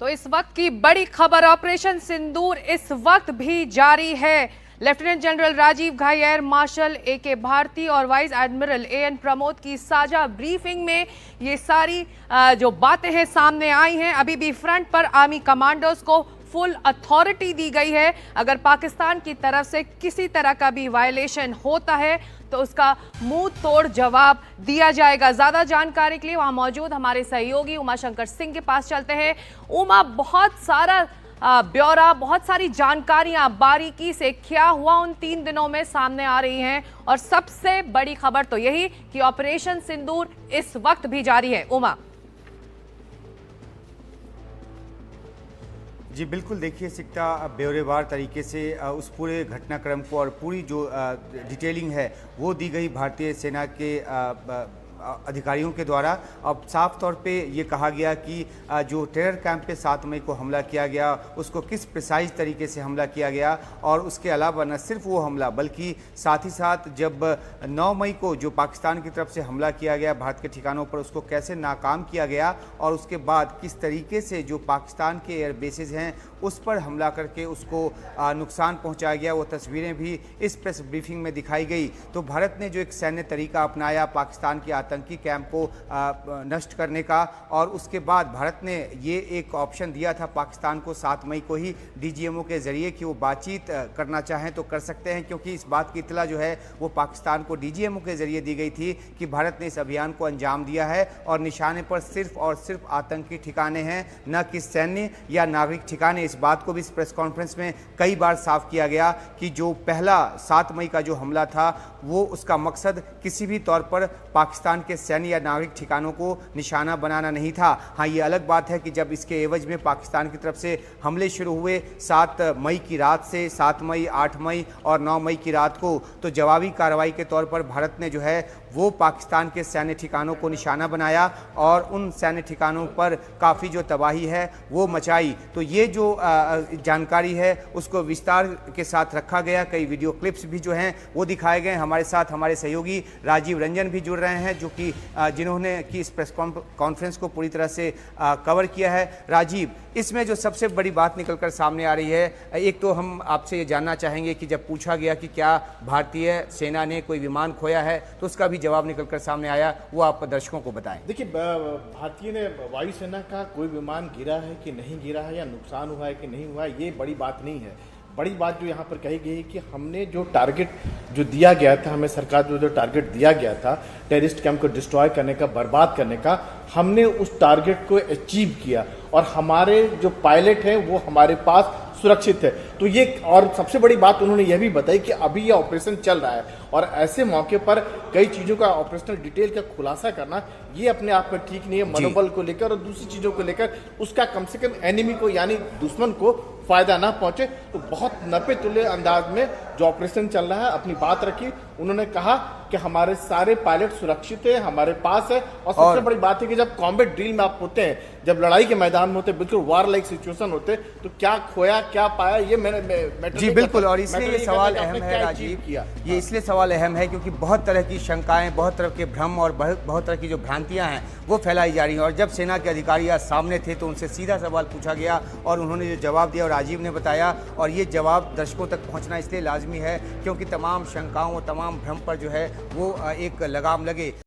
तो इस वक्त की बड़ी खबर, ऑपरेशन सिंदूर इस वक्त भी जारी है। लेफ्टिनेंट जनरल राजीव घाई, एयर मार्शल ए.के. भारती और वाइस एडमिरल ए.एन. प्रमोद की साझा ब्रीफिंग में ये सारी जो बातें हैं सामने आई हैं। अभी भी फ्रंट पर आर्मी कमांडोज को फुल अथॉरिटी दी गई है। अगर पाकिस्तान की तरफ से किसी तरह का भी वायलेशन होता है तो उसका मुंह तोड़ जवाब दिया जाएगा। ज्यादा जानकारी के लिए वहां मौजूद हमारे सहयोगी उमा शंकर सिंह के पास चलते हैं। उमा, बहुत सारा ब्यौरा, बहुत सारी जानकारियां बारीकी से क्या हुआ उन 3 दिनों में सामने आ रही हैं, और सबसे बड़ी खबर तो यही कि ऑपरेशन सिंदूर इस वक्त भी जारी है। उमा जी बिल्कुल, देखिए सिक्ता ब्यौरेवार तरीके से उस पूरे घटनाक्रम को और पूरी जो डिटेलिंग है वो दी गई भारतीय सेना के अधिकारियों के द्वारा। अब साफ तौर पे ये कहा गया कि जो टेरर कैंप पे 7 मई को हमला किया गया उसको किस प्रिसाइज तरीके से हमला किया गया, और उसके अलावा न सिर्फ वो हमला बल्कि साथ ही साथ जब 9 मई को जो पाकिस्तान की तरफ से हमला किया गया भारत के ठिकानों पर, उसको कैसे नाकाम किया गया, और उसके बाद किस तरीके से जो पाकिस्तान के एयर बेसेस हैं उस पर हमला करके उसको नुकसान पहुंचाया गया, वो तस्वीरें भी इस प्रेस ब्रीफिंग में दिखाई गई। तो भारत ने जो एक सैन्य तरीका अपनाया पाकिस्तान के आतंकी कैंप को नष्ट करने का, और उसके बाद भारत ने ये एक ऑप्शन दिया था पाकिस्तान को 7 मई को ही डीजीएमओ के जरिए कि वो बातचीत करना चाहें तो कर सकते हैं, क्योंकि इस बात की इतला जो है वो पाकिस्तान को डीजीएमओ के जरिए दी गई थी कि भारत ने इस अभियान को अंजाम दिया है और निशाने पर सिर्फ और सिर्फ आतंकी ठिकाने हैं, न कि सैन्य या नागरिक ठिकाने। इस बात को भी इस प्रेस कॉन्फ्रेंस में कई बार साफ किया गया कि जो पहला 7 मई का जो हमला था वो उसका मकसद किसी भी तौर पर पाकिस्तान के सैन्य या नागरिक ठिकानों को निशाना बनाना नहीं था। हाँ, ये अलग बात है कि जब इसके एवज में पाकिस्तान की तरफ से हमले शुरू हुए 7 मई की रात से 7 मई, 8 मई और 9 मई की रात को, तो जवाबी कार्रवाई के तौर पर भारत ने जो है वो पाकिस्तान के सैन्य ठिकानों को निशाना बनाया और उन सैन्य ठिकानों पर काफ़ी जो तबाही है वो मचाई। तो ये जो जानकारी है उसको विस्तार के साथ रखा गया। कई वीडियो क्लिप्स भी जो हैं वो दिखाए गए। हमारे साथ हमारे सहयोगी राजीव रंजन भी जुड़ रहे हैं, जो कि जिन्होंने कि इस प्रेस कॉन्फ्रेंस को पूरी तरह से कवर किया है। राजीव, इसमें जो सबसे बड़ी बात निकलकर सामने आ रही है, एक तो हम आपसे ये जानना चाहेंगे कि जब पूछा गया कि क्या भारतीय सेना ने कोई विमान खोया है तो उसका भी जवाब निकलकर सामने आया, वो आप दर्शकों को बताएं। देखिए, भारतीय ने वायुसेना का कोई विमान गिरा है कि नहीं गिरा है या नुकसान हुआ है कि नहीं हुआ है, ये बड़ी बात नहीं है। बड़ी बात जो यहाँ पर कही गई है कि हमने जो टारगेट जो दिया गया था, हमें सरकार जो टारगेट दिया गया था टेररिस्ट कैंप को डिस्ट्रॉय करने का, बर्बाद करने का, हमने उस टारगेट को अचीव किया और हमारे जो पायलट हैं वो हमारे पास सुरक्षित है। तो ये, और सबसे बड़ी बात उन्होंने यह भी बताई कि अभी ये ऑपरेशन चल रहा है और ऐसे मौके पर कई चीज़ों का ऑपरेशनल डिटेल का खुलासा करना ये अपने आप में ठीक नहीं है, मनोबल को लेकर और दूसरी चीज़ों को लेकर उसका कम से कम एनिमी को यानी दुश्मन को फायदा ना पहुंचे। तो बहुत नपे तुले अंदाज में जो ऑपरेशन चल रहा है अपनी बात रखी। उन्होंने कहा कि हमारे सारे पायलट सुरक्षित है, हमारे पास है, और सबसे बड़ी बात है कि जब कॉम्बैट ड्रिल में आप होते हैं, जब लड़ाई के मैदान में होते, बिल्कुल वार लाइक सिचुएशन होते, तो क्या खोया क्या पाया ये मैंने जी बिल्कुल, और इसलिए ये सवाल अहम है राजीव, ये इसलिए सवाल अहम है क्योंकि बहुत तरह की शंकाएं, बहुत तरह के भ्रम और बहुत तरह की जो भ्रांतियां हैं वो फैलाई जा रही हैं। और जब सेना के अधिकारी आज सामने थे तो उनसे सीधा सवाल पूछा गया और उन्होंने जो जवाब दिया और राजीव ने बताया, और ये जवाब दर्शकों तक पहुंचना इसलिए लाजमी है क्योंकि तमाम शंकाओं, तमाम भ्रम पर जो है वो एक लगाम लगे।